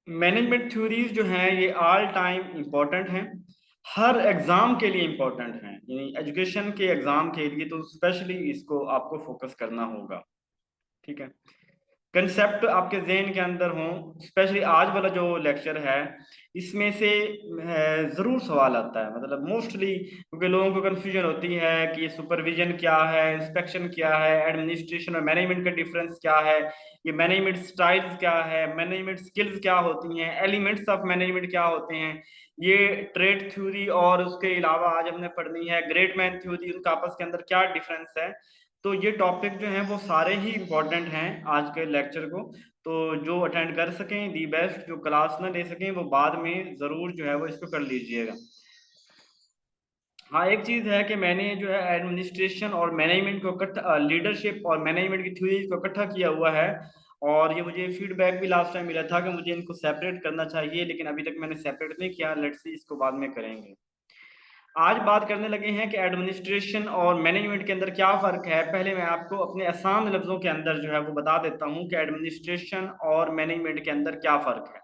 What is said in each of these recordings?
Management theories जो हैं ये ऑल टाइम इम्पोर्टेंट हैं। हर एग्जाम के लिए इम्पोर्टेंट हैं, यानी एजुकेशन के एग्जाम के लिए तो स्पेशली इसको आपको फोकस करना होगा। ठीक है, कंसेप्ट आपके जहन के अंदर हो। स्पेशली आज वाला जो लेक्चर है इसमें से जरूर सवाल आता है, मतलब मोस्टली, क्योंकि लोगों को कंफ्यूजन होती है कि ये सुपरविजन क्या है, इंस्पेक्शन क्या है, एडमिनिस्ट्रेशन और मैनेजमेंट का डिफरेंस क्या है, ये मैनेजमेंट स्टाइल्स क्या है, मैनेजमेंट स्किल्स क्या होती हैं, एलिमेंट्स ऑफ मैनेजमेंट क्या होते हैं, ये ट्रेड थ्योरी और उसके अलावा आज हमने पढ़नी है ग्रेट मैन थ्योरी, उनका आपस के अंदर क्या डिफरेंस है। तो ये टॉपिक जो हैं वो सारे ही इम्पोर्टेंट हैं आज के लेक्चर को। तो जो अटेंड कर सकें दी बेस्ट, जो क्लास ना ले सकें वो बाद में ज़रूर जो है वो इसको कर लीजिएगा। हाँ, एक चीज़ है कि मैंने जो है एडमिनिस्ट्रेशन और मैनेजमेंट को इकट्ठा, लीडरशिप और मैनेजमेंट की थ्योरीज को इकट्ठा किया हुआ है। और ये मुझे फीडबैक भी लास्ट टाइम मिला था कि मुझे इनको सेपरेट करना चाहिए, लेकिन अभी तक मैंने सेपरेट नहीं किया। लेट्स सी, इसको बाद में करेंगे। आज बात करने लगे हैं कि एडमिनिस्ट्रेशन और मैनेजमेंट के अंदर क्या फ़र्क है। पहले मैं आपको अपने आसान लफ्ज़ों के अंदर जो है वो बता देता हूँ कि एडमिनिस्ट्रेशन और मैनेजमेंट के अंदर क्या फ़र्क है।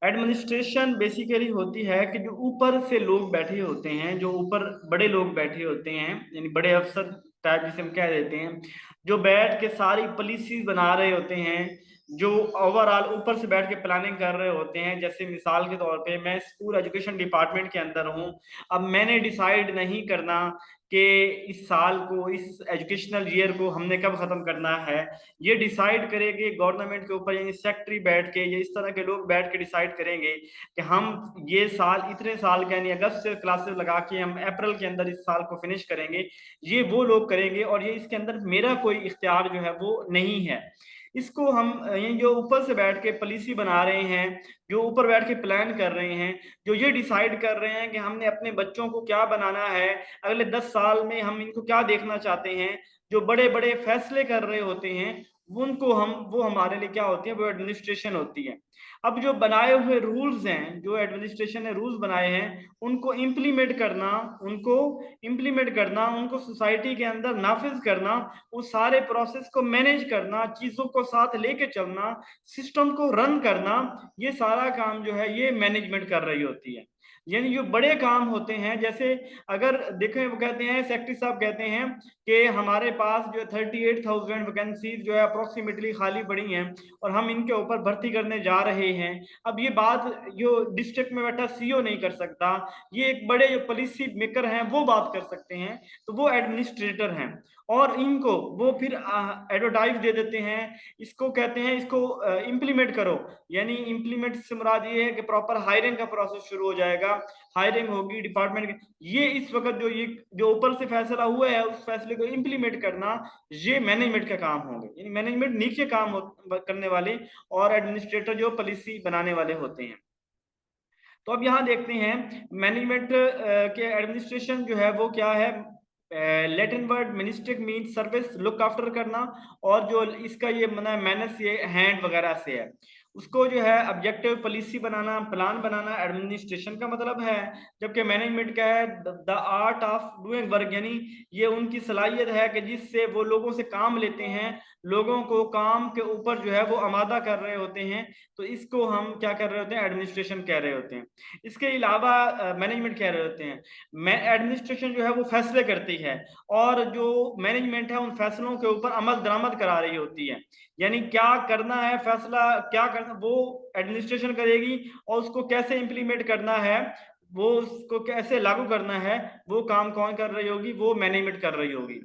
एडमिनिस्ट्रेशन बेसिकली होती है कि जो ऊपर से लोग बैठे होते हैं, जो ऊपर बड़े लोग बैठे होते हैं, यानी बड़े अफसर टाइप जिसे हम कह देते हैं, जो बैठ के सारी पॉलिसी बना रहे होते हैं, जो ओवरऑल ऊपर से बैठ के प्लानिंग कर रहे होते हैं। जैसे मिसाल के तौर पे मैं स्कूल एजुकेशन डिपार्टमेंट के अंदर हूँ। अब मैंने डिसाइड नहीं करना कि इस साल को, इस एजुकेशनल ईयर को हमने कब ख़त्म करना है। ये डिसाइड करेंगे गवर्नमेंट के ऊपर, यानी सेक्रेटरी बैठ के या इस तरह के लोग बैठ के डिसाइड करेंगे कि हम ये साल इतने साल के, यानी अगस्त से क्लासेस लगा के हम अप्रैल के अंदर इस साल को फिनिश करेंगे। ये वो लोग करेंगे और ये इसके अंदर मेरा कोई इख्तियार जो है वो नहीं है। इसको हम ये जो ऊपर से बैठ के पॉलिसी बना रहे हैं, जो ऊपर बैठ के प्लान कर रहे हैं, जो ये डिसाइड कर रहे हैं कि हमने अपने बच्चों को क्या बनाना है, अगले 10 साल में हम इनको क्या देखना चाहते हैं, जो बड़े बड़े फैसले कर रहे होते हैं, उनको हम, वो हमारे लिए क्या होती है, वो एडमिनिस्ट्रेशन होती है। अब जो बनाए हुए रूल्स हैं, जो एडमिनिस्ट्रेशन ने रूल्स बनाए हैं, उनको इम्प्लीमेंट करना, उनको उनको सोसाइटी के अंदर नाफिज करना, उस सारे प्रोसेस को मैनेज करना, चीजों को साथ लेके चलना, सिस्टम को रन करना, ये सारा काम जो है ये मैनेजमेंट कर रही होती है। यानी जो बड़े काम होते हैं, जैसे अगर देखें, वो कहते हैं, सेक्रेटरी साहब कहते हैं कि हमारे पास जो 38,000 वैकेंसीज जो है अप्रोक्सीमेटली खाली पड़ी हैं और हम इनके ऊपर भर्ती करने जा रहे हैं। अब ये बात जो डिस्ट्रिक्ट में बैठा सीईओ नहीं कर सकता, ये एक बड़े जो पॉलिसी मेकर हैं वो बात कर सकते हैं, तो वो एडमिनिस्ट्रेटर हैं। और इनको वो फिर एडवर्टाइज दे देते हैं, इसको कहते हैं, इसको इम्प्लीमेंट करो। यानी इम्प्लीमेंट से मुराद ये है कि प्रॉपर हायरिंग का प्रोसेस शुरू हो जाएगा, हायरिंग होगी डिपार्टमेंट। ये इस वक्त जो ये जो ऊपर से फैसला हुआ है उस फैसले को इम्प्लीमेंट करना, ये मैनेजमेंट का काम होगा। यानी मैनेजमेंट नीचे काम करने वाले और एडमिनिस्ट्रेटर जो पॉलिसी बनाने वाले होते हैं। तो अब यहाँ देखते हैं मैनेजमेंट के एडमिनिस्ट्रेशन जो है वो क्या है। लैटिन वर्ड मिनिस्ट्रिक मीन सर्विस, लुक आफ्टर करना। और जो इसका ये मैनस, ये हैंड वगैरह से है। उसको जो है ऑब्जेक्टिव पॉलिसी बनाना, प्लान बनाना एडमिनिस्ट्रेशन का मतलब है। जबकि मैनेजमेंट क्या है, the art of doing work, यानी ये उनकी सलाहियत है कि जिससे वो लोगों से काम लेते हैं, लोगों को काम के ऊपर जो है वो आमादा कर रहे होते हैं। तो इसको हम क्या कर रहे होते हैं, एडमिनिस्ट्रेशन कह रहे होते हैं। इसके अलावा मैनेजमेंट कह रहे होते हैं। मैं एडमिनिस्ट्रेशन जो है वो फैसले करती है और जो मैनेजमेंट है उन फैसलों के ऊपर अमल दरामद करा रही होती है। यानी क्या करना है, फैसला क्या करना वो एडमिनिस्ट्रेशन करेगी, और उसको कैसे इंप्लीमेंट करना है, वो उसको कैसे लागू करना है, वो काम कौन कर रही होगी, वो मैनेजमेंट कर रही होगी।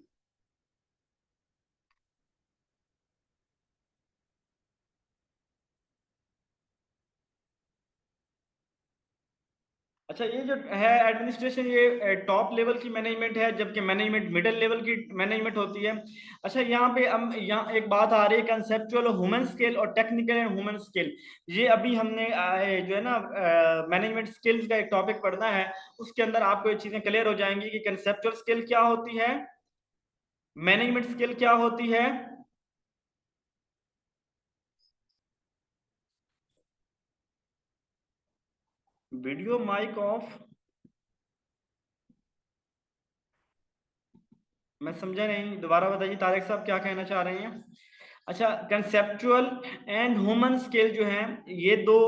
अच्छा, ये जो है एडमिनिस्ट्रेशन, ये टॉप लेवल की मैनेजमेंट है, जबकि मैनेजमेंट मिडिल लेवल की मैनेजमेंट होती है। अच्छा, यहाँ पे हम, यहाँ एक बात आ रही है, कंसेप्चुअल ह्यूमन स्किल और टेक्निकल एंड ह्यूमन स्किल। ये अभी हमने जो है ना मैनेजमेंट स्किल्स का एक टॉपिक पढ़ना है, उसके अंदर आपको ये चीजें क्लियर हो जाएंगी कि कंसेप्चुअल स्किल क्या होती है, मैनेजमेंट स्किल क्या होती है। वीडियो माइक ऑफ, मैं समझा नहीं, दोबारा बताइए तारिक साहब क्या कहना चाह रहे हैं। अच्छा, कंसेप्चुअल एंड ह्यूमन स्केल जो है ये दो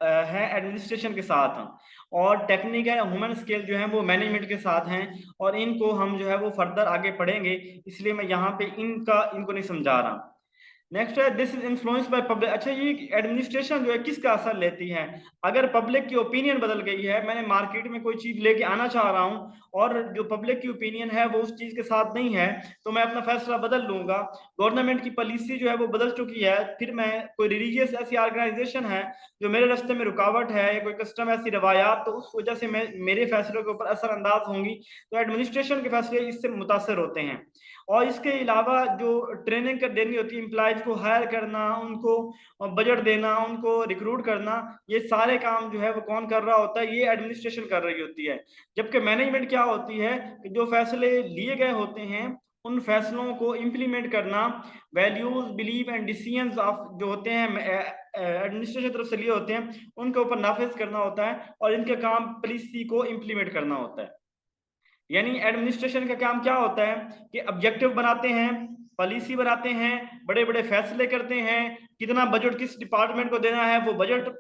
है एडमिनिस्ट्रेशन के साथ हैं, और टेक्निकल ह्यूमन स्केल जो है वो मैनेजमेंट के साथ हैं, और इनको हम जो है वो फर्दर आगे पढ़ेंगे, इसलिए मैं यहाँ पे इनको नहीं समझा रहा। नेक्स्ट है this is influence by public. अच्छा, ये एडमिनिस्ट्रेशन जो है किसका असर लेती है? अगर पब्लिक की ओपिनियन बदल गई है, मैंने मार्केट में कोई चीज लेके आना चाह रहा हूँ और जो पब्लिक की ओपिनियन है वो उस चीज के साथ नहीं है, तो मैं अपना फैसला बदल लूंगा। गवर्नमेंट की पॉलिसी जो है वो बदल चुकी है, फिर मैं कोई रिलीजियस ऐसी ऑर्गेनाइजेशन है जो मेरे रास्ते में रुकावट है, या कोई कस्टम ऐसी रवायात, तो उस वजह से मैं मेरे फैसलों के ऊपर असरअंदाज होंगी, तो एडमिनिस्ट्रेशन के फैसले इससे मुतासर होते हैं। और इसके अलावा जो ट्रेनिंग कर देनी होती है, एम्प्लॉयज को हायर करना, उनको बजट देना, उनको रिक्रूट करना, ये सारे काम जो है वो कौन कर रहा होता है? ये एडमिनिस्ट्रेशन कर रही होती है। जबकि मैनेजमेंट क्या होती है कि जो फैसले लिए गए होते हैं उन फैसलों को इम्प्लीमेंट करना, values believe and decisions of जो होते हैं एडमिनिस्ट्रेशन तरफ से लिए होते हैं उनके ऊपर नाफिज करना होता है, और इनका काम पॉलिसी को इम्प्लीमेंट करना होता है। यानी एडमिनिस्ट्रेशन का काम क्या होता है कि ऑब्जेक्टिव बनाते हैं, पॉलिसी बनाते हैं, बड़े बड़े फैसले करते हैं, कितना बजट किस डिपार्टमेंट को देना है वो बजट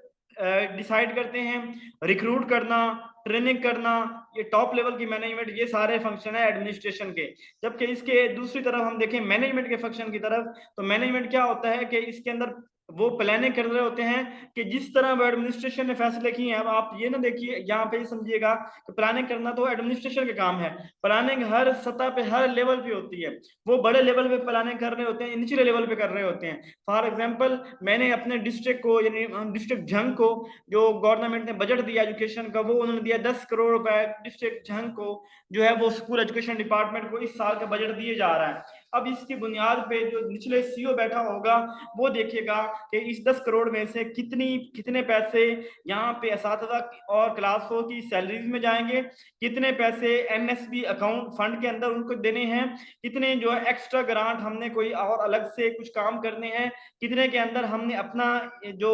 डिसाइड करते हैं, रिक्रूट करना, ट्रेनिंग करना, ये टॉप लेवल की मैनेजमेंट, ये सारे फंक्शन है एडमिनिस्ट्रेशन के। जबकि इसके दूसरी तरफ हम देखें मैनेजमेंट के फंक्शन की तरफ, तो मैनेजमेंट क्या होता है कि इसके अंदर वो प्लानिंग कर रहे होते हैं कि जिस तरह वो एडमिनिस्ट्रेशन ने फैसले किए हैं। अब आप ये ना देखिए, यहाँ पे समझिएगा कि प्लानिंग करना तो एडमिनिस्ट्रेशन का काम है, प्लानिंग हर सतह पे हर लेवल पे होती है। वो बड़े लेवल पे प्लानिंग कर रहे होते हैं, निचले लेवल पे कर रहे होते हैं। फॉर एग्जांपल, मैंने अपने डिस्ट्रिक्ट को यानी डिस्ट्रिक्ट झंग को जो गवर्नमेंट ने बजट दिया एजुकेशन का, वो उन्होंने दिया 10 करोड़ रुपए डिस्ट्रिक्ट झंग को, जो है वो स्कूल एजुकेशन डिपार्टमेंट को इस साल का बजट दिए जा रहा है। अब इसकी बुनियाद पे जो निचले सीईओ बैठा होगा वो देखेगा कि इस 10 करोड़ में से कितने पैसे यहाँ पे असातिज़ा और क्लास 4 की सैलरीज में जाएंगे, कितने पैसे एमएसबी अकाउंट फंड के अंदर उनको देने हैं, कितने जो है एक्स्ट्रा ग्रांट हमने कोई और अलग से कुछ काम करने हैं, कितने के अंदर हमने अपना जो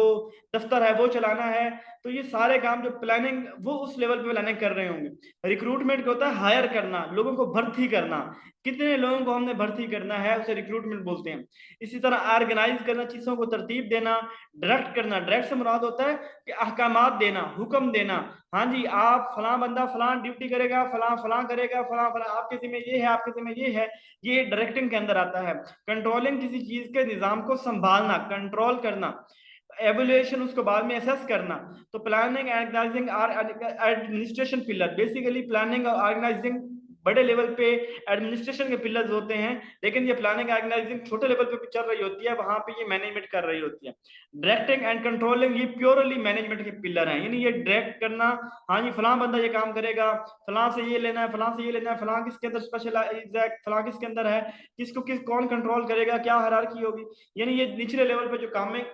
दफ्तर है वो चलाना है। तो ये सारे काम जो प्लानिंग वो उस लेवल पे प्लानिंग कर रहे होंगे। रिक्रूटमेंट क्या होता है? हायर करना, लोगों को भर्ती करना, कितने लोगों को हमने भर्ती करना है उसे रिक्रूटमेंट बोलते हैं। इसी तरह ऑर्गेनाइज करना, चीजों को तरतीब देना, डायरेक्ट करना, डायरेक्ट से मुराद होता है कि अहकामात देना, हुक्म देना, हाँ जी आप फलां बंदा फलां ड्यूटी करेगा, फलां फलां करेगा, फलां फलां आपके जिम्मे ये है, आपके जिम्मे ये है, ये डायरेक्टिंग के अंदर आता है। कंट्रोलिंग, किसी चीज के निजाम को संभालना, कंट्रोल करना, एवल्यूएशन उसको बाद में असेस करना। तो planning organising administration pillar, basically planning और ऑर्गेनाइजिंग बड़े लेवल पे एडमिनिस्ट्रेशन के पिलर्स होते हैं, लेकिन ये प्लानिंग ऑर्गेनाइजिंग छोटे लेवल पे चल रही होती है, वहां पे ये मैनेजमेंट कर रही होती है। डायरेक्टिंग एंड कंट्रोलिंग ये प्योरली मैनेजमेंट के पिलर हैं, यानी ये डायरेक्ट करना, हाँ जी फलां बंदा ये काम करेगा, फलां से ये लेना है, फलां से ये लेना है, फलां किसके अंदर स्पेशल एग्जैक्ट फलां किसके अंदर है, किसको कौन कंट्रोल करेगा, क्या हायरार्की होगी। यानी ये निचले लेवल पे जो काम है,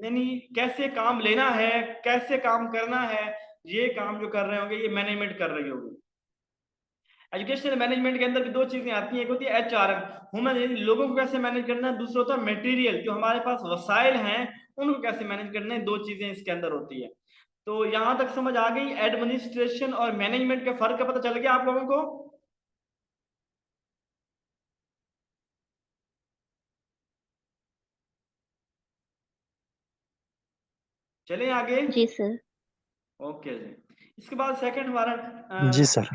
यानी कैसे काम लेना है, कैसे काम करना है, ये काम जो कर रहे होंगे ये मैनेजमेंट कर रही होगी। एजुकेशनल मैनेजमेंट के अंदर भी दो चीजें आती हैं, एक होती है एचआरएम, ह्यूमन, लोगों को कैसे मैनेज करना है, दूसरा होता है मटेरियल, जो हमारे पास वसाइल हैं उनको कैसे मैनेज करना है, दो चीजें इसके अंदर होती है। तो यहां तक समझ आ गई एडमिनिस्ट्रेशन और मैनेजमेंट का फर्क का पता चल गया आप लोगों को? चलें आगे। जी सर। ओके जी। इसके बाद सेकंड हमारा जी सर।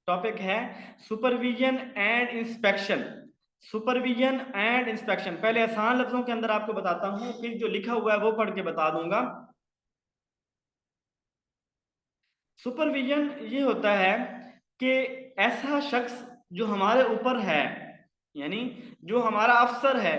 टॉपिक है supervision and inspection. Supervision and inspection, पहले आसान लफ्जों के अंदर आपको बताता हूं, फिर जो लिखा हुआ है वो पढ़ के बता दूंगा। सुपरविजन ये होता है कि ऐसा शख्स जो हमारे ऊपर है, यानी जो हमारा अफसर है,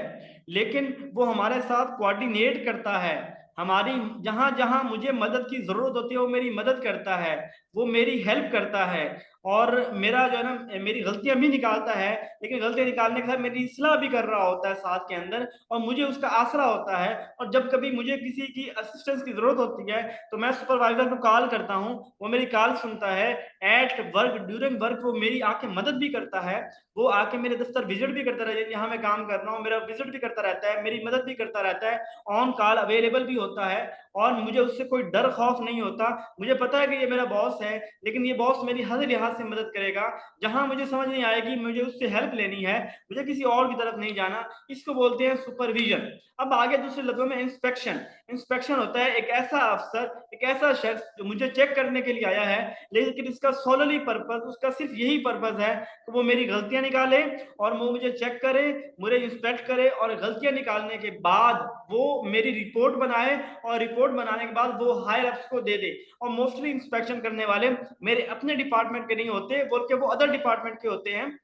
लेकिन वो हमारे साथ कोऑर्डिनेट करता है, हमारी जहां जहां मुझे मदद की जरूरत होती है वो मेरी मदद करता है, वो मेरी हेल्प करता है, और मेरा जो है ना मेरी गलतियां भी निकालता है, लेकिन गलतियां निकालने के साथ मेरी इस्लाह भी कर रहा होता है साथ के अंदर, और मुझे उसका आसरा होता है। और जब कभी मुझे किसी की असिस्टेंस की जरूरत होती है तो मैं सुपरवाइजर को कॉल करता हूँ, वो मेरी कॉल सुनता है, एट वर्क ड्यूरिंग वर्क वो मेरी आके मदद भी करता है, वो आके मेरे दफ्तर विजिट भी करता रहता है, जहाँ मैं काम कर रहा हूँ मेरा विजिट भी करता रहता है, मेरी मदद भी करता रहता है, ऑन कॉल अवेलेबल भी होता है, और मुझे उससे कोई डर खौफ नहीं होता। मुझे पता है कि ये मेरा बॉस बॉस है, लेकिन ये बॉस मेरी हर लिहाज से मदद करेगा। जहां मुझे समझ नहीं आएगी, मुझे उससे हेल्प लेनी है, मुझे किसी और की तरफ नहीं जाना, इसको बोलते हैं सुपरविजन। अब आगे दूसरे लफ्जों में इंस्पेक्शन। इंस्पेक्शन होता है एक ऐसा अफसर, एक ऐसा शख्स जो मुझे चेक करने के लिए आया है, लेकिन इसका सोलली पर्पज, उसका सिर्फ यही पर्पज है कि वो मेरी गलतियां निकाले और वो मुझे चेक करे, मुझे इंस्पेक्ट करे, और गलतियां निकालने के बाद वो मेरी रिपोर्ट बनाए, और रिपोर्ट बनाने के बाद वो हायर अप्स को दे दे। और मोस्टली इंस्पेक्शन करने वाले मेरे अपने डिपार्टमेंट के नहीं होते, बल्कि वो अदर डिपार्टमेंट के होते हैं।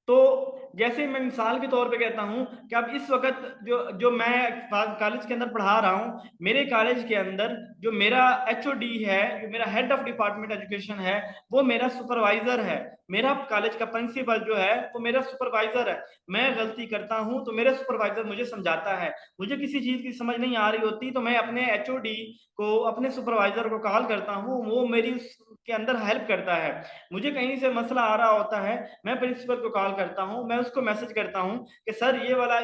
तो जैसे मैं मिसाल के तौर पे कहता हूं कि अब इस वक्त जो जो मैं कॉलेज के अंदर पढ़ा रहा हूं, मेरे कॉलेज के अंदर जो मेरा एचओडी है, जो मेरा हेड ऑफ डिपार्टमेंट एजुकेशन है, वो मेरा सुपरवाइजर है। मेरा कॉलेज का प्रिंसिपल जो है वो मेरा सुपरवाइजर है। मैं गलती करता हूं तो मेरा सुपरवाइजर मुझे समझाता है। मुझे किसी चीज की समझ नहीं आ रही होती तो मैं अपने एचओडी को, अपने सुपरवाइजर को कॉल करता हूँ, वो मेरी के अंदर हेल्प करता है। मुझे कहीं से मसला आ रहा होता है, मैं प्रिंसिपल को कॉल करता हूँ, मैं उसको मैसेज करता हूँ कि सर ये वाला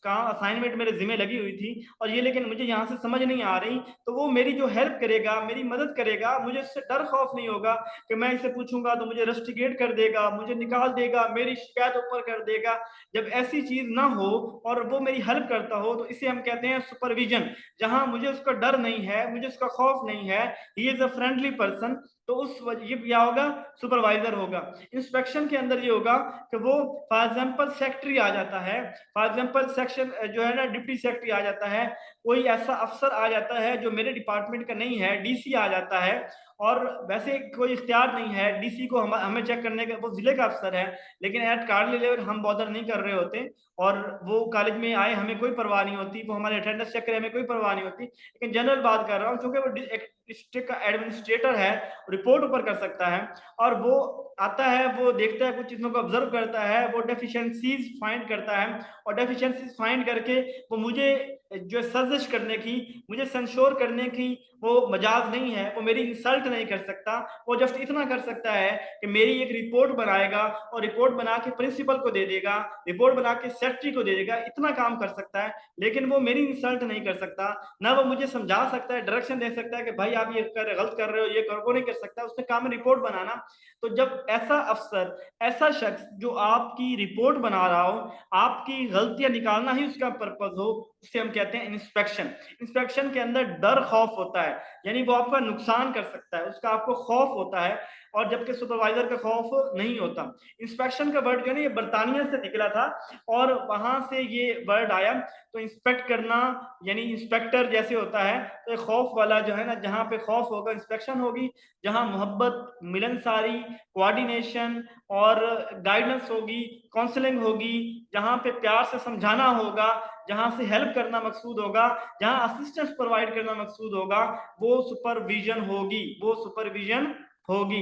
काम असाइनमेंट मेरे जिम्मे लगी हुई थी और ये, लेकिन मुझे यहाँ से समझ नहीं आ रही। तो वो मेरी जो हेल्प करेगा, मेरी मदद करेगा, मुझे उससे डर खौफ नहीं होगा कि मैं इसे पूछूंगा तो मुझे रस्टिकेट कर देगा, मुझे निकाल देगा, मेरी शिकायत ऊपर कर देगा। जब ऐसी चीज ना हो और वो मेरी हेल्प करता हो तो इसे हम कहते हैं सुपरविजन। जहां मुझे उसका डर नहीं है, मुझे उसका खौफ नहीं है, he is a friendly person, तो उस ये क्या होगा, सुपरवाइजर होगा। इंस्पेक्शन के अंदर ये होगा कि वो फॉर एग्जांपल सेक्रेटरी आ जाता है, फॉर एग्जांपल सेक्शन जो है ना, डिप्टी सेक्रेटरी आ जाता है, कोई ऐसा अफसर आ जाता है जो मेरे डिपार्टमेंट का नहीं है, डीसी आ जाता है, और वैसे कोई इख्तियार नहीं है डीसी को हमें चेक करने का, वो जिले का अफसर है, लेकिन एट कॉलेज लेवल हम बॉदर नहीं कर रहे होते, और वो कॉलेज में आए हमें कोई परवाह नहीं होती, वो हमारे अटेंडेंस चेक करे हमें कोई परवाह नहीं होती। लेकिन जनरल बात कर रहा हूँ, क्योंकि वो एक डिस्ट्रिक्ट का एडमिनिस्ट्रेटर है, रिपोर्ट ऊपर कर सकता है, और वो आता है, वो देखता है, कुछ चीजों को ऑब्जर्व करता है, वो डेफिशिएंसीज फाइंड करता है, और डेफिशिएंसीज फाइंड करके वो मुझे जो सजेस्ट करने की, मुझे सेंश्योर करने की वो मजाज नहीं है, वो मेरी इंसल्ट नहीं कर सकता। वो जस्ट इतना कर सकता है कि मेरी एक रिपोर्ट बनाएगा और रिपोर्ट बना के प्रिंसिपल को दे देगा, रिपोर्ट बना के सेक्रेटरी को दे देगा, इतना काम कर सकता है, लेकिन वो मेरी इंसल्ट नहीं कर सकता। ना वो मुझे समझा सकता है, डायरेक्शन दे सकता है कि भाई आप ये गलत कर रहे हो, ये कर, वो नहीं कर सकता, उसने काम है रिपोर्ट बनाना। तो जब ऐसा अफसर, ऐसा शख्स जो आपकी रिपोर्ट बना रहा हो, आपकी गलतियां निकालना ही उसका पर्पज हो, उससे हम कहते हैं इंस्पेक्शन। इंस्पेक्शन के अंदर डर खौफ होता है, यानी वो आपका नुकसान कर सकता है, उसका आपको खौफ होता है, और जबकि सुपरवाइजर का खौफ नहीं होता। इंस्पेक्शन का वर्ड जो है ना, ये बर्तानिया से निकला था और वहां से ये वर्ड आया। तो इंस्पेक्ट करना यानी इंस्पेक्टर जैसे होता है, तो खौफ वाला जो है ना, जहां पे खौफ होगा इंस्पेक्शन होगी, जहां मोहब्बत, मिलनसारी, कोऑर्डिनेशन और गाइडेंस होगी, काउंसलिंग होगी, जहां पे प्यार से समझाना होगा, जहां से हेल्प करना मकसूद होगा, जहां असिस्टेंस प्रोवाइड करना मकसूद होगा, वो सुपरविजन होगी, वो सुपरविजन होगी।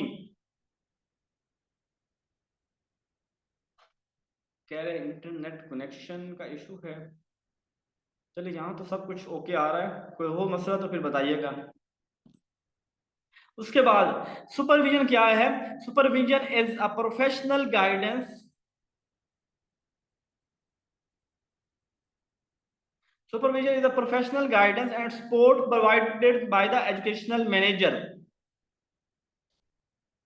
कह रहे इंटरनेट कनेक्शन का इशू है। चलिए, यहाँ तो सब कुछ ओके आ रहा है, कोई हो मसला तो फिर बताइएगा। उसके बाद सुपरविजन क्या है? Supervision is a professional guidance. Supervision is a professional guidance and support provided by the educational manager.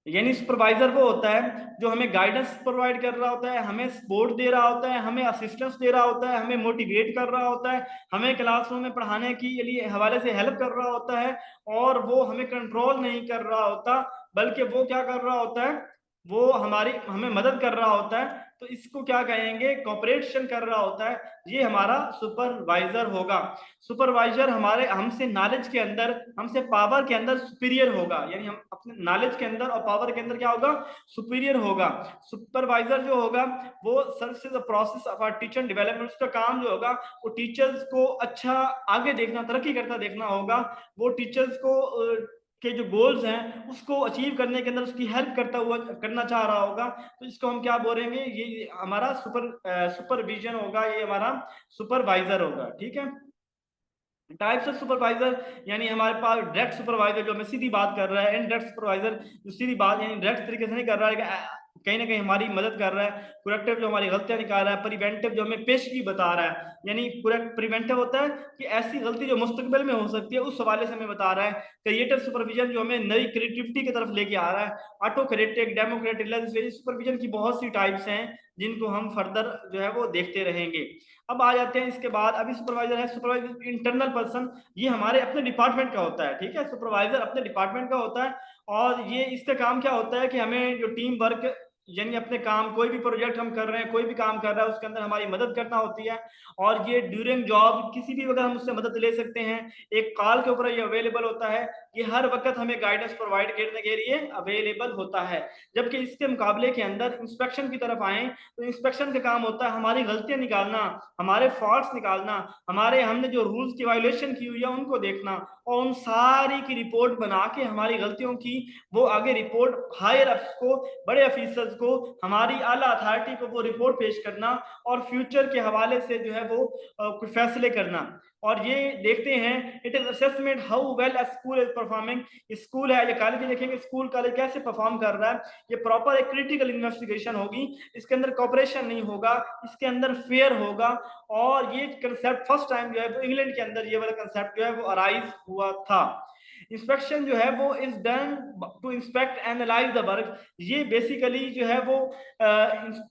यानी सुपरवाइजर वो होता है जो हमें गाइडेंस प्रोवाइड कर रहा होता है, हमें सपोर्ट दे रहा होता है, हमें असिस्टेंस दे रहा होता है, हमें मोटिवेट कर रहा होता है, हमें क्लासरूम में पढ़ाने के लिए हवाले से हेल्प कर रहा होता है, और वो हमें कंट्रोल नहीं कर रहा होता, बल्कि वो क्या कर रहा होता है, वो हमें मदद कर रहा होता है। तो इसको क्या कहेंगे, कोऑपरेशन कर रहा होता है, ये हमारा सुपरवाइजर होगा। सुपरवाइजर हमारे हमसे नॉलेज के अंदर, हमसे पावर के अंदर सुपीरियर होगा, यानी हम अपने नॉलेज के अंदर और पावर के अंदर क्या होगा, सुपीरियर होगा। सुपरवाइजर जो होगा वो serve the process of our teacher development, उसका काम जो होगा वो टीचर्स को अच्छा आगे देखना, तरक्की करता देखना होगा, वो टीचर्स को के जो गोल्स हैं उसको अचीव करने के अंदर उसकी हेल्प करता हुआ करना चाह रहा होगा। तो इसको हम क्या बोलेंगे, ये हमारा सुपरविजन होगा, ये हमारा सुपरवाइजर होगा। ठीक है। टाइप्स ऑफ सुपरवाइजर, यानी हमारे पास डायरेक्ट सुपरवाइजर जो हमें सीधी बात कर रहा है, इनडायरेक्ट सुपरवाइजर जो सीधी बात यानी डायरेक्ट तरीके से नहीं कर रहा है, कहीं ना कहीं हमारी मदद कर रहा है, कुरेक्टिव जो हमारी गलतियां निकाल रहा है, प्रिवेंटिव जो हमें पेशगी बता रहा है, यानी प्रिवेंटिव होता है कि ऐसी गलती जो मुस्तकबिल में हो सकती है उस हवाले से हमें बता रहा है, क्रिएटिव सुपरविजन जो हमें नई क्रिएटिविटी की तरफ लेके आ रहा है, ऑटोक्रेटिक, डेमोक्रेटिक, लेजिस्लेटिव सुपरविजन की बहुत सी टाइप्स हैं जिनको हम फर्दर जो है वो देखते रहेंगे। अब आ जाते हैं इसके बाद, अभी सुपरवाइजर है, सुपरवाइजर इंटरनल पर्सन, ये हमारे अपने डिपार्टमेंट का होता है, ठीक है, सुपरवाइजर अपने डिपार्टमेंट का होता है, और ये इसका काम क्या होता है कि हमें जो टीम वर्क, यानी अपने काम, कोई भी प्रोजेक्ट हम कर रहे हैं, कोई भी काम कर रहा है उसके अंदर हमारी मदद करना होती है, और ये ड्यूरिंग जॉब किसी भी वक्त हम उससे मदद ले सकते हैं, एक कॉल के ऊपर ये अवेलेबल होता है, ये हर वक्त हमें गाइडेंस प्रोवाइड करने के लिए अवेलेबल होता है। जबकि इसके मुकाबले के अंदर इंस्पेक्शन की तरफ आए तो इंस्पेक्शन का काम होता है हमारी गलतियां निकालना, हमारे फॉल्ट्स निकालना, हमारे हमने जो रूल्स की वायोलेशन की हुई है उनको देखना, और उन सारी की रिपोर्ट बना के हमारी गलतियों की वो आगे रिपोर्ट हायर अप्स को, बड़े ऑफिसर्स को, हमारी आला अथॉरिटी को वो रिपोर्ट पेश करना, और फ्यूचर के हवाले से जो है वो कुछ फैसले करना। और ये देखते हैं it is assessment how well a school is performing, school है या कॉलेज देखेंगे स्कूल कॉलेज कैसे परफॉर्म कर रहा है, ये प्रॉपर एक क्रिटिकल इन्वेस्टिगेशन होगी, इसके अंदर कॉपरेशन नहीं होगा, इसके अंदर फेयर होगा। और ये कंसेप्ट फर्स्ट टाइम जो है वो इंग्लैंड के अंदर ये वाला कंसेप्ट जो है वो अराइज हुआ था। इंस्पेक्शन जो है वो is done to inspect analyse the work, ये बेसिकली जो है वो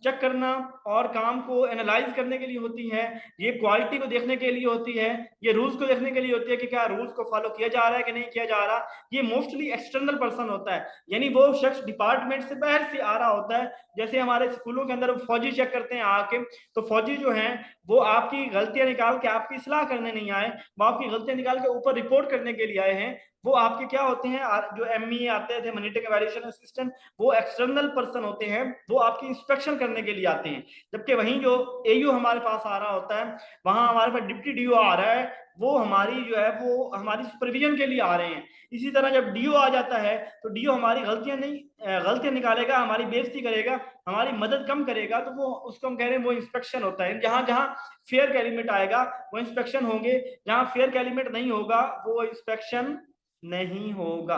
चेक करना और काम को एनालाइज करने के लिए होती है, ये क्वालिटी को देखने के लिए होती है, ये रूल्स को देखने के लिए होती है कि क्या रूल्स को फॉलो किया जा रहा है कि नहीं किया जा रहा। ये मोस्टली एक्सटर्नल पर्सन होता है, यानी वो शख्स डिपार्टमेंट से बाहर से आ रहा होता है, जैसे हमारे स्कूलों के अंदर फौजी चेक करते हैं आके, तो फौजी जो हैं वो आपकी गलतियां निकाल के आपकी इस्लाह करने नहीं आए, वो आपकी गलतियां निकाल के ऊपर रिपोर्ट करने के लिए आए हैं। वो आपके क्या होते हैं, जो एमई आते थे, मॉनिटरिंग एवेल्यूएशन असिस्टेंट, वो एक्सटर्नल पर्सन होते हैं, वो आपकी इंस्पेक्शन करने के लिए आते हैं। जबकि वहीं जो एयू हमारे पास आ रहा होता है, वहां हमारे पास डिप्टी डीओ आ रहा है, वो हमारी जो है वो हमारी सुपरविजन के लिए आ रहे हैं। इसी तरह जब डीओ आ जाता है तो डीओ हमारी गलतियां नहीं, गलतियां निकालेगा, हमारी बेइज्जती करेगा, हमारी मदद कम करेगा, तो वो उसको हम कह रहे हैं वो इंस्पेक्शन होता है। जहां जहां फेयर का एलिमेंट आएगा वो इंस्पेक्शन होंगे, जहां फेयर का एलिमेंट नहीं होगा वो इंस्पेक्शन नहीं होगा।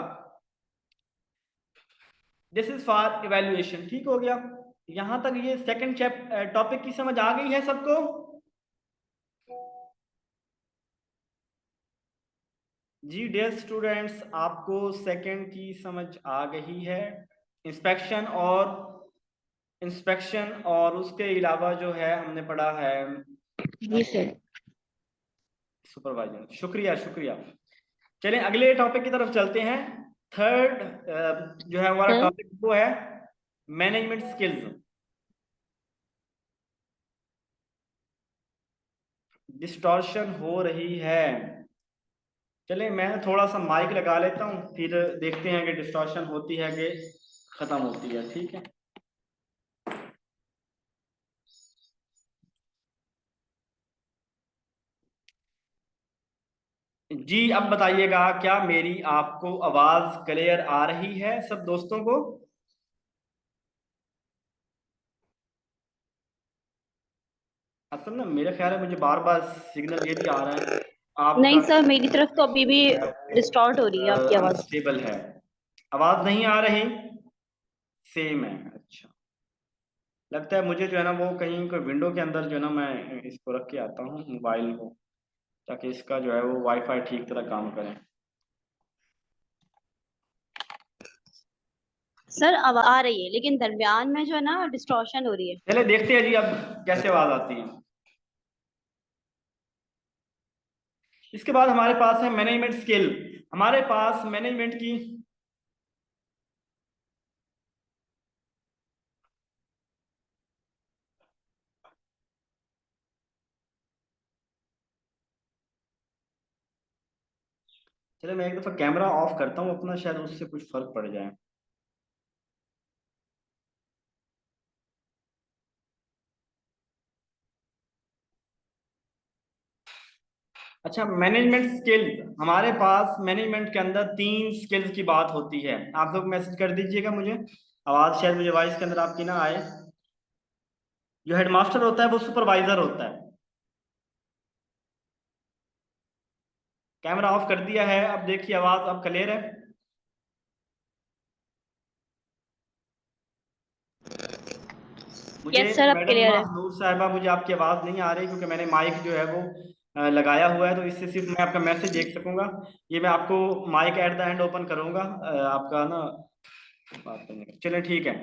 दिस इज फॉर इवेल्युएशन, ठीक हो गया। यहां तक ये सेकंड टॉपिक की समझ आ गई है सबको? जी डियर स्टूडेंट्स, आपको सेकंड की समझ आ गई है। इंस्पेक्शन और उसके अलावा जो है हमने पढ़ा है जी सर। सुपरवाइजर। शुक्रिया शुक्रिया। चलें अगले टॉपिक की तरफ चलते हैं। थर्ड जो है हमारा सर टॉपिक वो है मैनेजमेंट स्किल्स। डिस्टॉर्शन हो रही है। चले मैं थोड़ा सा माइक लगा लेता हूँ, फिर देखते हैं कि डिस्टॉर्शन होती है कि खत्म होती है, ठीक है। जी अब बताइएगा, क्या मेरी आपको आवाज क्लियर आ रही है सब दोस्तों को? असल में मेरे ख्याल है मुझे बार बार सिग्नल ये भी आ रहा है आपका नहीं सर, मेरी तरफ तो अभी भी डिस्टॉर्ट हो रही है आपकी आवाज। अनस्टेबल है, आवाज नहीं आ रही। सेम है, अच्छा। लगता है मुझे जो है ना वो कहीं कोई विंडो के अंदर जो है ना मैं इसको रख के आता हूँ मोबाइल को, ताकि इसका जो है वो वाईफाई ठीक तरह काम करे। सर आवाज आ रही है लेकिन दरमियान में जो है ना डिस्टॉर्शन हो रही है। चले देखते हैं जी अब कैसे आवाज आती है। इसके बाद हमारे पास है मैनेजमेंट स्किल। हमारे पास मैनेजमेंट की चले मैं एक दफा कैमरा ऑफ करता हूँ अपना, शायद उससे कुछ फर्क पड़ जाए। अच्छा, मैनेजमेंट स्किल, हमारे पास मैनेजमेंट के अंदर 3 स्किल्स की बात होती है। आप लोग मैसेज कर दीजिएगा मुझे, आवाज शायद मुझे वॉइस के अंदर आपकी ना आए। जो हेडमास्टर होता है वो सुपरवाइजर होता है। कैमरा ऑफ कर दिया है, अब देखिए आवाज अब क्लियर है। मुझे यस सर, अब मैडम क्लियर है। नूर साहिबा, मुझे आपकी आवाज़ नहीं आ रही क्योंकि मैंने माइक जो है वो लगाया हुआ है, तो इससे सिर्फ मैं आपका मैसेज देख सकूंगा। ये मैं आपको mike at the end open करूंगा आपका ना बात करने का। चलिए ठीक है।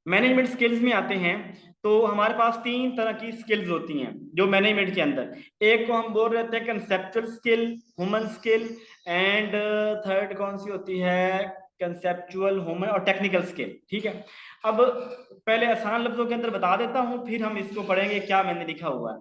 मैनेजमेंट स्किल्स में आते हैं, तो हमारे पास तीन तरह की स्किल्स होती हैं जो मैनेजमेंट के अंदर। एक को हम बोल रहे थे conceptual skill, human skill, and third कौन सी होती है? कंसेप्चुअल, ह्यूमन और टेक्निकल स्किल। ठीक है। अब पहले आसान लफ्जों के अंदर बता देता हूं, फिर हम इसको पढ़ेंगे क्या मैंने लिखा हुआ है।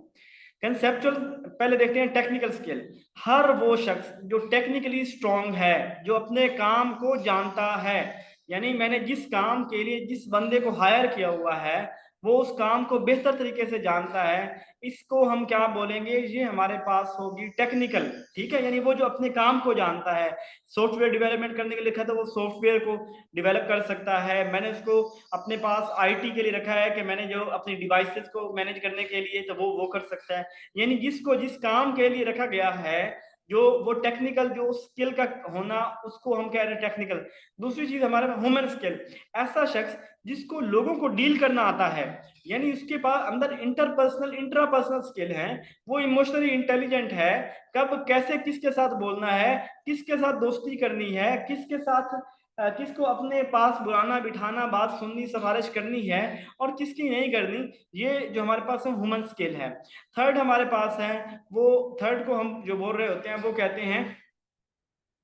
कंसेप्चुअल पहले देखते हैं। टेक्निकल स्किल, हर वो शख्स जो टेक्निकली स्ट्रांग है, जो अपने काम को जानता है, यानी मैंने जिस काम के लिए जिस बंदे को हायर किया हुआ है वो उस काम को बेहतर तरीके से जानता है, इसको हम क्या बोलेंगे? ये हमारे पास होगी टेक्निकल। ठीक है, यानी वो जो अपने काम को जानता है। सॉफ्टवेयर डेवलपमेंट करने के लिए लिखा तो वो सॉफ्टवेयर को डेवलप कर सकता है। मैंने उसको अपने पास आईटी के लिए रखा है कि मैंने जो अपनी डिवाइसेस को मैनेज करने के लिए, तो वो कर सकता है। यानी जिसको जिस काम के लिए रखा गया है, जो वो टेक्निकल जो स्किल का होना, उसको हम कह रहे हैं टेक्निकल। दूसरी चीज हमारे ह्यूमन स्किल, ऐसा शख्स जिसको लोगों को डील करना आता है, यानी उसके पास अंदर इंटरपर्सनल इंट्रापर्सनल स्किल है, वो इमोशनली इंटेलिजेंट है, कब कैसे किसके साथ बोलना है, किसके साथ दोस्ती करनी है, किसके साथ किसको अपने पास बुलाना बिठाना, बात सुननी सिफारिश करनी है और किसकी नहीं करनी, ये जो हमारे पास है ह्यूमन स्किल है। थर्ड हमारे पास है, वो थर्ड को हम जो बोल रहे होते हैं वो कहते हैं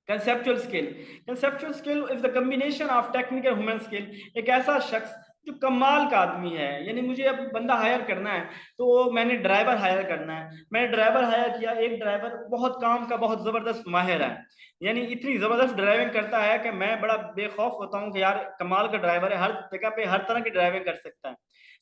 conceptual skill. Conceptual skill is the combination of technical human skill. एक ऐसा शख्स जो कमाल का आदमी है, यानी मुझे अब बंदा हायर करना है, तो मैंने ड्राइवर हायर करना है, मैंने ड्राइवर हायर किया। एक ड्राइवर बहुत काम का बहुत जबरदस्त माहिर है, यानी इतनी जबरदस्त ड्राइविंग करता है कि मैं बड़ा बेखौफ होता हूँ कि यार कमाल का ड्राइवर है, हर जगह पे हर तरह की ड्राइविंग कर सकता है।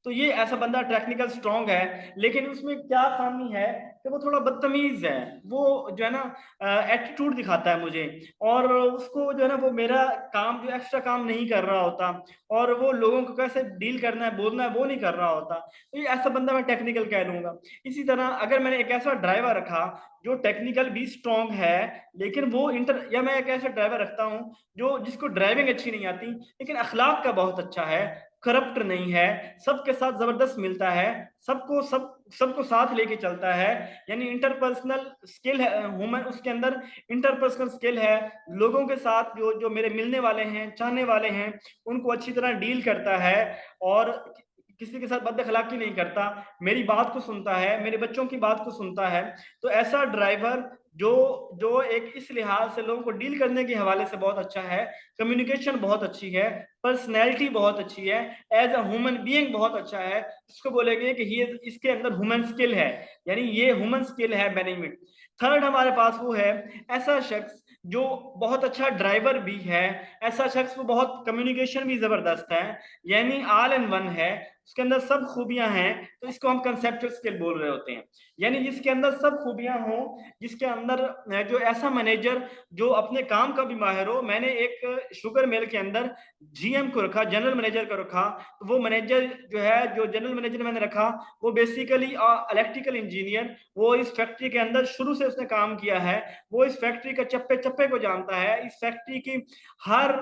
तो ये ऐसा बंदा टेक्निकल स्ट्रांग है, लेकिन उसमें क्या खामी है कि वो थोड़ा बदतमीज है। वो जो है ना एटीट्यूड दिखाता है मुझे, और उसको जो है ना वो मेरा काम जो एक्स्ट्रा काम नहीं कर रहा होता, और वो लोगों को कैसे डील करना है बोलना है वो नहीं कर रहा होता। तो ये ऐसा बंदा मैं टेक्निकल कह लूंगा। इसी तरह अगर मैंने एक ऐसा ड्राइवर रखा जो टेक्निकल भी स्ट्रांग है, लेकिन वो इंटर, या मैं एक ऐसा ड्राइवर रखता हूँ जो जिसको ड्राइविंग अच्छी नहीं आती लेकिन अखलाक का बहुत अच्छा है, करप्ट नहीं है, सबके साथ जबरदस्त मिलता है, सबको साथ लेके चलता है, यानी इंटरपर्सनल स्किल है ह्यूमन उसके अंदर, इंटरपर्सनल स्किल है। लोगों के साथ जो जो मेरे मिलने वाले हैं, चाहने वाले हैं, उनको अच्छी तरह डील करता है, और किसी के साथ बद अखलाकी नहीं करता, मेरी बात को सुनता है, मेरे बच्चों की बात को सुनता है। तो ऐसा ड्राइवर जो जो एक इस लिहाज से लोगों को डील करने के हवाले से बहुत अच्छा है, कम्युनिकेशन बहुत अच्छी है, पर्सनैलिटी बहुत अच्छी है, एज अ ह्यूमन बीइंग बहुत अच्छा है, इसको बोलेंगे कि ये इसके अंदर ह्यूमन स्किल है, यानी ये ह्यूमन स्किल है मैनेजमेंट। थर्ड हमारे पास वो है ऐसा शख्स जो बहुत अच्छा ड्राइवर भी है, ऐसा शख्स वो बहुत कम्युनिकेशन भी जबरदस्त है, यानी ऑल इन वन है, उसके अंदर सब खूबियां हैं, तो इसको हम कंसेप्चुअल स्किल बोल रहे होते हैं। यानी जिसके अंदर सब खूबियां हों, जिसके अंदर जो ऐसा मैनेजर जो अपने काम का भी माहिर हो। मैंने एक शुगर मिल के अंदर जीएम को रखा, जनरल मैनेजर को रखा, तो वो मैनेजर जो है, जो जनरल मैनेजर मैंने रखा, वो बेसिकली इलेक्ट्रिकल इंजीनियर, वो इस फैक्ट्री के अंदर शुरू से उसने काम किया है, वो इस फैक्ट्री का चप्पे चप्पे को जानता है, इस फैक्ट्री की हर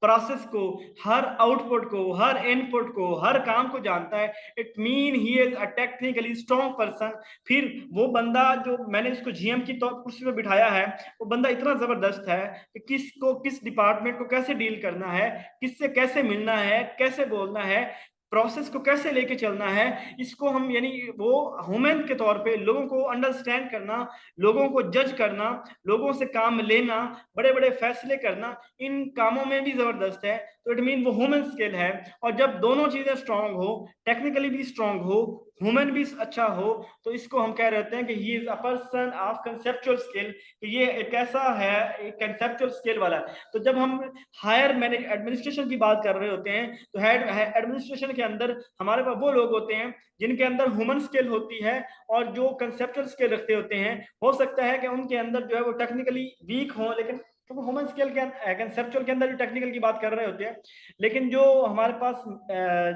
प्रोसेस को, हर आउटपुट को, हर इनपुट को, हर काम को जानता है। It mean he is a technically strong person. फिर वो बंदा जो मैंने उसको जीएम की कुर्सी पे बिठाया है, वो बंदा इतना जबरदस्त है कि किसको किस डिपार्टमेंट को कैसे डील करना है, किससे कैसे मिलना है, कैसे बोलना है, प्रोसेस को कैसे लेके चलना है, इसको हम यानी वो ह्यूमन के तौर पे लोगों को अंडरस्टैंड करना, लोगों को जज करना, लोगों से काम लेना, बड़े बड़े फैसले करना, इन कामों में भी जबरदस्त है। तो इट मीन वो ह्यूमन स्किल है। और जब दोनों चीजें स्ट्रांग हो, टेक्निकली भी स्ट्रांग हो, ह्यूमन भी अच्छा हो, तो इसको हम कह रहे हैं कि he is a person of conceptual skill, कि ये एक ऐसा है, एक कंसेप्चुअल स्किल वाला है। तो जब हम हायर मैनेज एडमिनिस्ट्रेशन की बात कर रहे होते हैं, तो हेड एडमिनिस्ट्रेशन के अंदर हमारे पास वो लोग होते हैं जिनके अंदर ह्यूमन स्किल होती है, और जो कंसेप्चुअल स्किल रखते होते हैं। हो सकता है कि उनके अंदर जो है वो टेक्निकली वीक हो, लेकिन तो वो ह्यूमन स्किल के कंसेप्चुअल के अंदर जो टेक्निकल की बात कर रहे होते हैं, लेकिन जो हमारे पास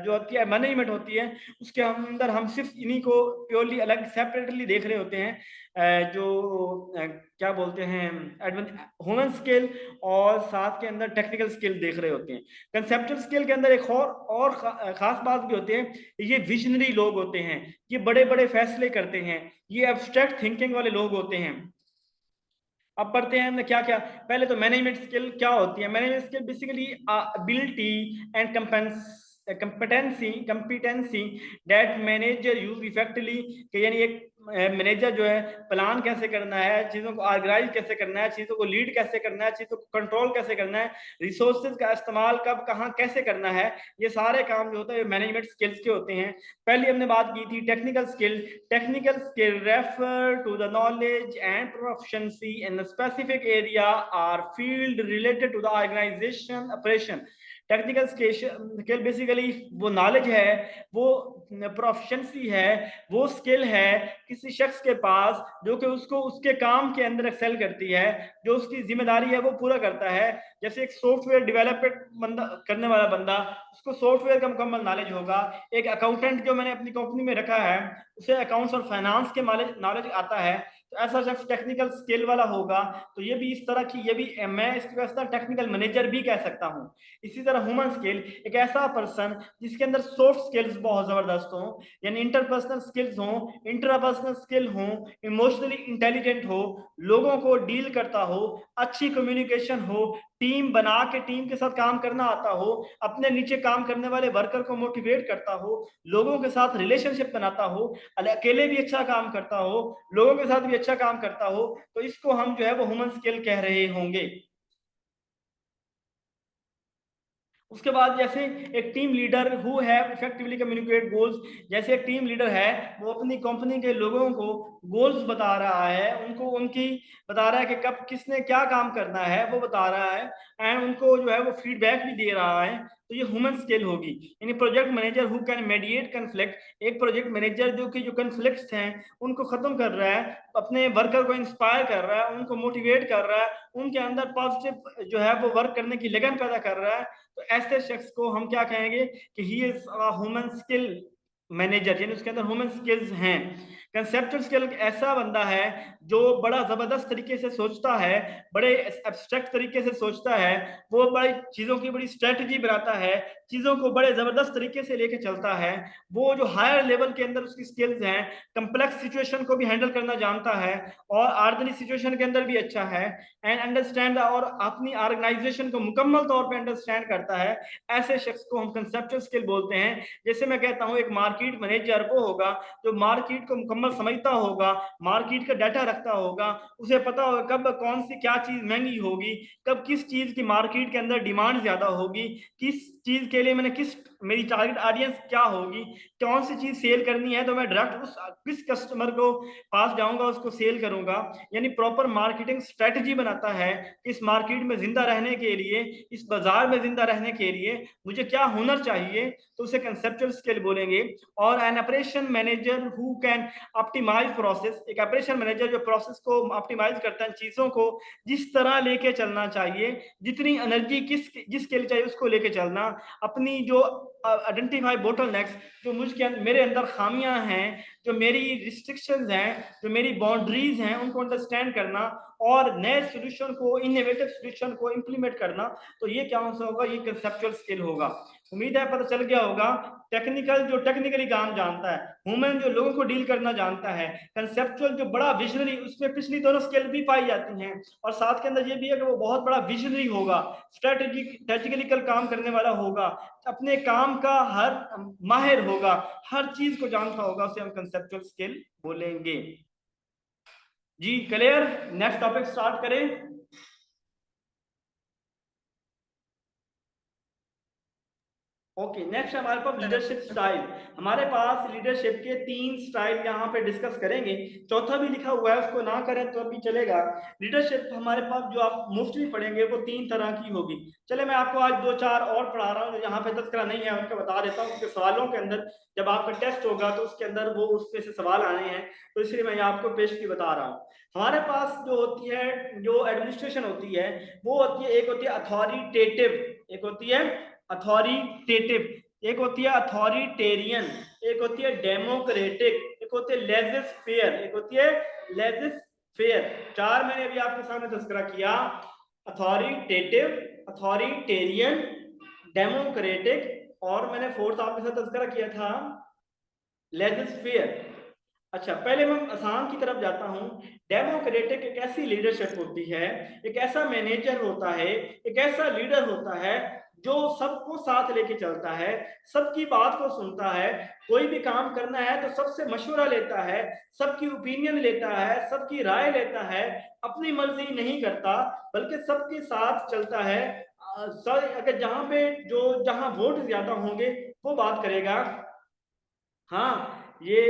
जो होती है मैनेजमेंट होती है, उसके अंदर हम सिर्फ इन्हीं को प्योरली अलग सेपरेटली देख रहे होते हैं, क्या बोलते हैं ह्यूमन स्किल और साथ के अंदर टेक्निकल स्किल देख रहे होते हैं। कंसेप्चुअल स्किल के अंदर एक और खास बात भी होती है, ये विजनरी लोग होते हैं, ये बड़े बड़े फैसले करते हैं, ये एब्स्ट्रैक्ट थिंकिंग वाले लोग होते हैं। अब पढ़ते हैं हमने क्या क्या। पहले तो मैनेजमेंट स्किल क्या होती है। Management skill basically ability and competency that manager use effectively, यानी एक मैनेजर जो है प्लान कैसे करना है, चीजों को ऑर्गेनाइज कैसे करना है, चीजों को लीड कैसे करना है, चीजों को कंट्रोल कैसे करना है, रिसोर्सेज का इस्तेमाल कब कहाँ कैसे करना है, ये सारे काम जो होता है मैनेजमेंट स्किल्स के होते हैं। पहले हमने बात की थी technical skill. Technical skill refer to the knowledge and proficiency in specific area or field related to the organization operation। Technical skill basically वो नॉलेज है, वो प्रोफिशिएंसी है, वो स्किल है किसी शख्स के पास जो कि उसको उसके काम के अंदर एक्सेल करती है, जो उसकी जिम्मेदारी है वो पूरा करता है। जैसे एक सॉफ्टवेयर डेवलपमेंट बंदा करने वाला बंदा, उसको सॉफ्टवेयर का मुकम्मल नॉलेज होगा। एक अकाउंटेंट जो मैंने अपनी कंपनी में रखा है, उसे अकाउंट्स और फाइनेंस के नॉलेज आता है, तो ऐसा शख्स टेक्निकल स्किल वाला होगा। तो ये भी इस तरह की, ये भी मैं इसकी वजह से टेक्निकल मैनेजर भी कह सकता हूँ। इसी तरह ह्यूमन स्किल एक ऐसा पर्सन जिसके अंदर सॉफ्ट स्किल्स बहुत जबरदस्त हो, यानी इंटरपर्सनल स्किल्स हो, इंटरपर्सनल स्किल हो, इमोशनली इंटेलिजेंट हो, लोगों को डील करता हो, अच्छी कम्युनिकेशन हो, टीम बना के टीम के साथ काम करना आता हो, अपने नीचे काम करने वाले वर्कर को मोटिवेट करता हो, लोगों के साथ रिलेशनशिप बनाता हो, अकेले भी अच्छा काम करता हो, लोगों के साथ भी अच्छा काम करता हो, तो इसको हम जो है वो ह्यूमन स्किल कह रहे होंगे। उसके बाद जैसे एक team leader who have effectively communicate goals, जैसे एक टीम लीडर है वो अपनी कंपनी के लोगों को गोल्स बता रहा है, उनको उनकी बता रहा है कि कब किसने क्या काम करना है वो बता रहा है, एंड उनको जो है वो फीडबैक भी दे रहा है। तो ये ह्यूमन स्किल होगी। यानी project manager who can mediate conflict, एक प्रोजेक्ट मैनेजर जो कि जो कन्फ्लिक्ट्स हैं उनको खत्म कर रहा है, अपने वर्कर को इंस्पायर कर रहा है, उनको मोटिवेट कर रहा है, उनके अंदर पॉजिटिव जो है वो वर्क करने की लगन पैदा कर रहा है। तो ऐसे शख्स को हम क्या कहेंगे कि he is human skill manager, यानी उसके अंदर ह्यूमन स्किल्स हैं। कंसेप्चुअल स्किल ऐसा बंदा है जो बड़ा जबरदस्त तरीके से सोचता है, बड़े एब्स्ट्रैक्ट तरीके से सोचता है, वो बड़ी चीजों की बड़ी स्ट्रेटजी बनाता है, चीजों को बड़े जबरदस्त तरीके से लेके चलता है। वो जो हायर लेवल के अंदर उसकी स्किल्स हैं, कम्प्लेक्स सिचुएशन को भी हैंडल करना जानता है और ऑर्डिनरी सिचुएशन के अंदर भी अच्छा है, एंड अंडरस्टैंड और अपनी ऑर्गेनाइजेशन को मुकम्मल तौर पे अंडरस्टैंड करता है। ऐसे शख्स को हम कंसेप्चुअल स्किल बोलते हैं। जैसे मैं कहता हूं एक मार्केट मैनेजर वो होगा जो मार्केट को मुकम्मल समझता होगा, मार्केट का डाटा रखता होगा, उसे पता होगा कब कौन सी क्या चीज महंगी होगी, कब किस चीज की मार्केट के अंदर डिमांड ज्यादा होगी, किस चीज के लिए मैंने किस मेरी टारगेट ऑडियंस क्या होगी, कौन सी चीज सेल करनी है तो मैं डायरेक्ट उस किस कस्टमर को पास जाऊंगा उसको सेल करूंगा। यानी प्रॉपर मार्केटिंग स्ट्रेटजी बनाता है। इस मार्केट में जिंदा रहने के लिए, इस बाजार में जिंदा रहने के लिए मुझे क्या हुनर चाहिए, तो उसे कंसेप्चुअल स्किल बोलेंगे। और an operation manager who can optimise process, एक ऑपरेशन मैनेजर जो प्रोसेस को ऑप्टिमाइज करता है, चीजों को जिस तरह लेके चलना चाहिए, जितनी एनर्जी जिसके लिए चाहिए उसको लेके चलना, अपनी जो आइडेंटिफाई बोटलनेक्स, जो मुझके मेरे अंदर खामियां हैं, जो मेरी रिस्ट्रिक्शंस हैं, जो मेरी बाउंड्रीज हैं, उनको अंडरस्टैंड करना और नए सॉल्यूशन को, इनोवेटिव सॉल्यूशन को इंप्लीमेंट करना। तो ये क्या होगा, ये कंसेप्चुअल स्किल होगा। उम्मीद है पता चल गया होगा। टेक्निकल जो टेक्निकली काम जानता है, ह्यूमन जो लोगों को डील करना जानता है, कंसेप्चुअल जो बड़ा विजनरी, उसमें पिछली दोनों स्किल भी पाई जाती हैं। और साथ के अंदर ये भी है कि वो बहुत बड़ा विजनरी होगा, स्ट्रेटेजिकल काम करने वाला होगा, अपने काम का हर माहिर होगा, हर चीज को जानता होगा, उसे हम कंसेप्चुअल स्किल बोलेंगे। जी क्लियर। नेक्स्ट टॉपिक स्टार्ट करें। ओके, नेक्स्ट हमारे पास लीडरशिप स्टाइल। हमारे पास लीडरशिप के 3 स्टाइल यहाँ पे डिस्कस करेंगे। चौथा भी लिखा हुआ है, उसको ना करें तो अभी चलेगा। लीडरशिप हमारे पास जो आप मोस्टली पढ़ेंगे वो 3 तरह की होगी। चले मैं आपको आज 2-4 और पढ़ा रहा हूँ जो यहाँ पे तस्करा नहीं है, उनका बता देता हूँ। उसके सवालों के अंदर जब आपका टेस्ट होगा तो उसके अंदर वो उसमें से सवाल आने हैं, तो इसलिए मैं आपको पेश की बता रहा हूँ। हमारे पास जो होती है, जो एडमिनिस्ट्रेशन होती है, वो होती है, एक होती है अथॉरिटेटिव, एक होती है अथॉरिटेटिव, एक होती है अथॉरिटेरियन, एक होती है डेमोक्रेटिक, एक होती है लेजिस फेयर, एक होती है लेजिस फेयर। 4 मैंने अभी आपके सामने तस्करा किया, अथॉरिटेटिव, अथॉरिटेरियन, डेमोक्रेटिक, और मैंने फोर्थ आपके साथ तस्करा किया था लेजिस फेयर। अच्छा, पहले मैं आसान की तरफ जाता हूं। डेमोक्रेटिक एक ऐसी लीडरशिप होती है, एक ऐसा मैनेजर होता है, एक ऐसा लीडर होता है जो सबको साथ लेके चलता है, सबकी बात को सुनता है। कोई भी काम करना है तो सबसे मशवरा लेता है, सबकी ओपिनियन लेता है, सबकी राय लेता है, अपनी मर्जी नहीं करता बल्कि सबके साथ चलता है। अगर जहां वोट ज्यादा होंगे वो बात करेगा। हाँ, ये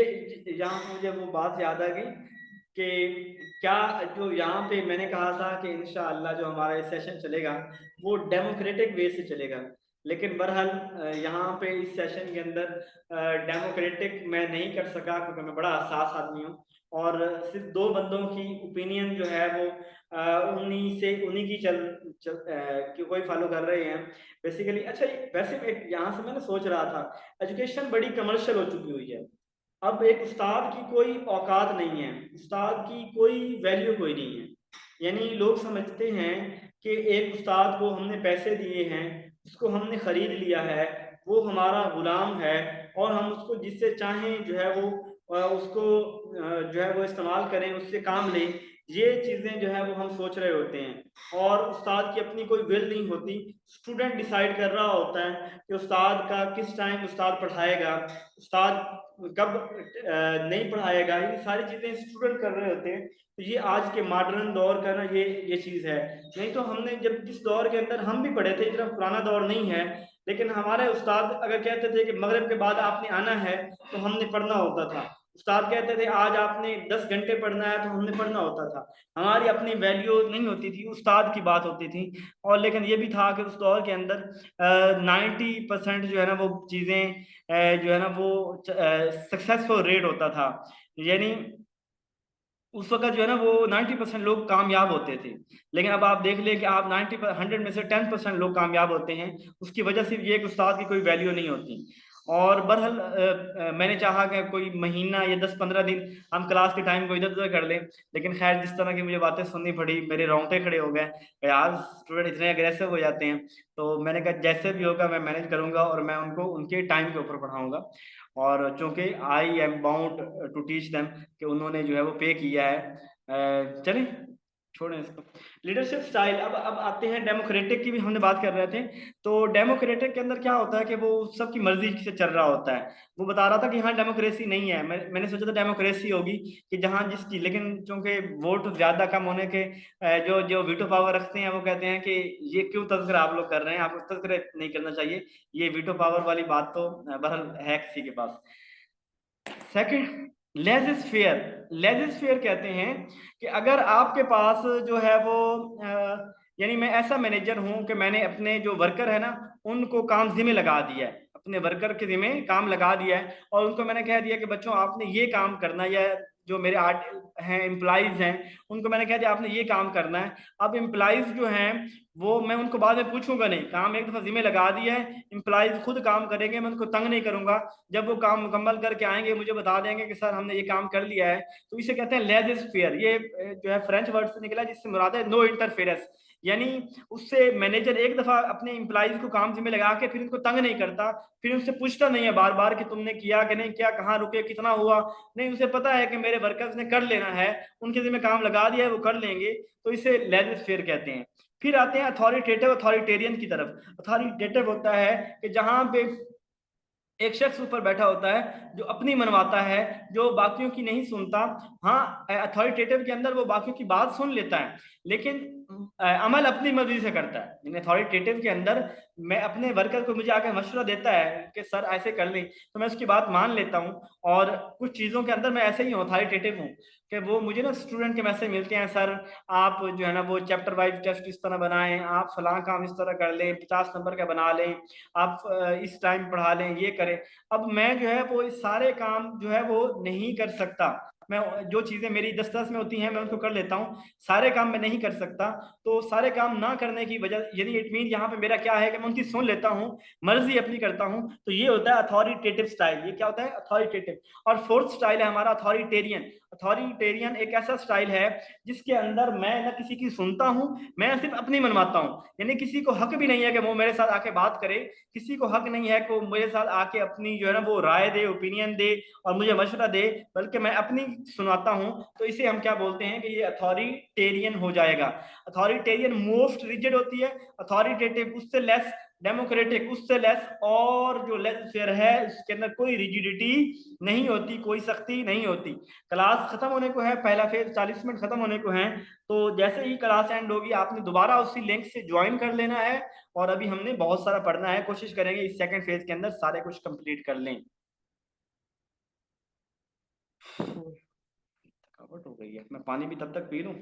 यहाँ मुझे वो बात याद आ गई कि क्या, जो यहाँ पे मैंने कहा था कि इंशाअल्लाह जो हमारा ये सेशन चलेगा वो डेमोक्रेटिक वे से चलेगा, लेकिन बहरहाल यहाँ पे इस सेशन के अंदर डेमोक्रेटिक मैं नहीं कर सका क्योंकि मैं बड़ा हसास आदमी हूँ, और सिर्फ 2 बंदों की ओपिनियन जो है वो उन्हीं की कि कोई फॉलो कर रहे हैं बेसिकली। अच्छा, वैसे यहाँ से मैंने सोच रहा था, एजुकेशन बड़ी कमर्शियल हो चुकी हुई है। अब एक उस्ताद की कोई औकात नहीं है, उस्ताद की कोई वैल्यू कोई नहीं है। यानी लोग समझते हैं कि एक उस्ताद को हमने पैसे दिए हैं, उसको हमने खरीद लिया है, वो हमारा गुलाम है, और हम उसको जिससे चाहें जो है वो उसको जो है वो इस्तेमाल करें, उससे काम लें। ये चीज़ें जो है वो हम सोच रहे होते हैं, और उस्ताद की अपनी कोई विल नहीं होती। स्टूडेंट डिसाइड कर रहा होता है कि उस्ताद का किस टाइम उस्ताद पढ़ाएगा, उस्ताद कब नहीं पढ़ाएगा, ये सारी चीज़ें स्टूडेंट कर रहे होते हैं। तो ये आज के मॉडर्न दौर का ना ये चीज़ है। नहीं तो हमने जब जिस दौर के अंदर हम भी पढ़े थे, इतना पुराना दौर नहीं है, लेकिन हमारे उस्ताद अगर कहते थे कि मगरिब के बाद आपने आना है तो हमने पढ़ना होता था। उस्ताद कहते थे आज आपने 10 घंटे पढ़ना है तो हमने पढ़ना होता था। हमारी अपनी वैल्यू नहीं होती थी, उस्ताद की बात होती थी। और लेकिन ये भी था कि उस दौर के अंदर 90% जो है ना वो चीज़ें जो है ना वो सक्सेसफुल रेट होता था। यानी उस वक्त जो है ना वो 90% लोग कामयाब होते थे। लेकिन अब आप देख लें कि आप 100 में से 10% लोग कामयाब होते हैं। उसकी वजह सिर्फ ये कि उस्ताद की कोई वैल्यू नहीं होती। और बहरहाल मैंने चाहा कि कोई महीना या 10-15 दिन हम क्लास के टाइम को इधर उधर कर लें, लेकिन खैर जिस तरह की मुझे बातें सुननी पड़ी मेरे रोंगटे खड़े हो गए। यार स्टूडेंट इतने अग्रेसिव हो जाते हैं। तो मैंने कहा जैसे भी होगा मैं मैनेज करूंगा और मैं उनको उनके टाइम के ऊपर पढ़ाऊंगा। और चूंकि I am bound to teach them, कि उन्होंने जो है वो पे किया है। चलें, छोड़ें इसको। लीडरशिप स्टाइल, अब आते हैं डेमोक्रेटिक की भी हमने बात कर रहे थे। तो डेमोक्रेटिक के अंदर क्या होता है कि वो सबकी मर्जी से चल रहा होता है। वो बता रहा था कि हाँ डेमोक्रेसी नहीं है, मैंने सोचा था डेमोक्रेसी होगी कि जहाँ जिसकी, लेकिन चूंकि वोट ज्यादा कम होने के जो जो वीटो पावर रखते हैं वो कहते हैं कि ये क्यों तस्करा आप लोग कर रहे हैं, आप लोग तस्करे नहीं करना चाहिए। ये वीटो पावर वाली बात तो बहरहाल है किसी के पास। Second, laissez faire. Laissez faire कहते हैं कि अगर आपके पास जो है वो यानी मैं ऐसा मैनेजर हूं कि मैंने अपने जो वर्कर है ना उनको काम जिम्मे लगा दिया है, अपने वर्कर के जिम्मे काम लगा दिया है, और उनको मैंने कह दिया कि बच्चों आपने ये काम करना है, या जो मेरे आर्ट हैं एम्प्लॉइज हैं उनको मैंने कह दिया आपने ये काम करना है। अब एम्प्लॉइज जो हैं वो मैं उनको बाद में पूछूंगा नहीं, काम एक दफा जिम्मे लगा दिया है, एम्प्लॉइज खुद काम करेंगे, मैं उनको तंग नहीं करूंगा। जब वो काम मुकम्मल करके आएंगे मुझे बता देंगे कि सर हमने ये काम कर लिया है। तो इसे कहते हैं लेजिस फेयर। ये जो है फ्रेंच वर्ड से निकला जिससे मुराद है नो इंटरफेरेंस। यानी उससे मैनेजर एक दफा अपने एम्प्लॉइज को काम जिम्मे लगा के फिर उनको तंग नहीं करता, फिर उनसे पूछता नहीं है बार बार कि तुमने किया कि नहीं किया, कहाँ रुके, कितना हुआ। नहीं, उसे पता है कि मेरे वर्कर्स ने कर लेना है, उनके जिम्मे काम लगा दिया है, वो कर लेंगे। तो इसे लेजिस फेयर कहते हैं। फिर आते हैं अथॉरिटेटिव अथॉरिटेरियन की तरफ। अथॉरिटेटिव होता है कि जहां पे एक शख्स ऊपर बैठा होता है जो अपनी मनवाता है, जो बाकियों की नहीं सुनता। हाँ, अथॉरिटेटिव के अंदर वो बाकियों की बात सुन लेता है, लेकिन अमल अपनी मर्जी से करता है। यानी अथॉरिटेटिव के अंदर मैं अपने वर्कर को, मुझे आके मशवरा देता है कि सर ऐसे कर लें, तो मैं उसकी बात मान लेता हूँ। और कुछ चीज़ों के अंदर मैं ऐसे ही हूँ, अथॉरिटेटिव हूँ, कि वो मुझे ना स्टूडेंट के मैसेज मिलते हैं, सर आप जो है ना वो चैप्टर वाइज टेस्ट इस तरह बनाएं, आप फलां काम इस तरह कर लें, 50 नंबर का बना लें, आप इस टाइम पढ़ा लें, ये करें। अब मैं जो है वो इस सारे काम जो है वो नहीं कर सकता। मैं जो चीज़ें मेरी 10-10 में होती हैं मैं उनको कर लेता हूँ, सारे काम मैं नहीं कर सकता। तो सारे काम ना करने की वजह, यानी इट मीन यहाँ पे मेरा क्या है कि मैं उनकी सुन लेता हूँ, मर्जी अपनी करता हूँ। तो ये होता है अथॉरिटेटिव स्टाइल। ये क्या होता है? अथॉरिटेटिव। और फोर्थ स्टाइल है हमारा अथॉरिटेरियन। अथॉरिटेरियन एक ऐसा स्टाइल है जिसके अंदर मैं ना किसी की सुनता हूँ, मैं सिर्फ अपनी मनवाता हूँ। यानी किसी को हक भी नहीं है कि वो मेरे साथ आके बात करे, किसी को हक नहीं है कि वो मेरे साथ आके अपनी जो है ना वो राय दे, ओपिनियन दे और मुझे मशवरा दे, बल्कि मैं अपनी सुनाता हूँ। तो इसे हम क्या बोलते हैं कि ये अथॉरिटेरियन हो जाएगा। अथॉरिटेरियन मोस्ट रिजिड होती है, अथॉरिटेटिव उससे लेस, डेमोक्रेटिक उससे लेस, और जो लेस फेयर है उसके अंदर कोई रिजिडिटी नहीं होती, कोई सख्ती नहीं होती। क्लास खत्म होने को है, पहला फेज 40 मिनट खत्म होने को है। तो जैसे ही क्लास एंड होगी आपने दोबारा उसी लिंक से ज्वाइन कर लेना है। और अभी हमने बहुत सारा पढ़ना है, कोशिश करेंगे इस सेकंड फेज के अंदर सारे कुछ कंप्लीट कर लें। थकावट हो गई है, मैं पानी भी तब तक पी लूं।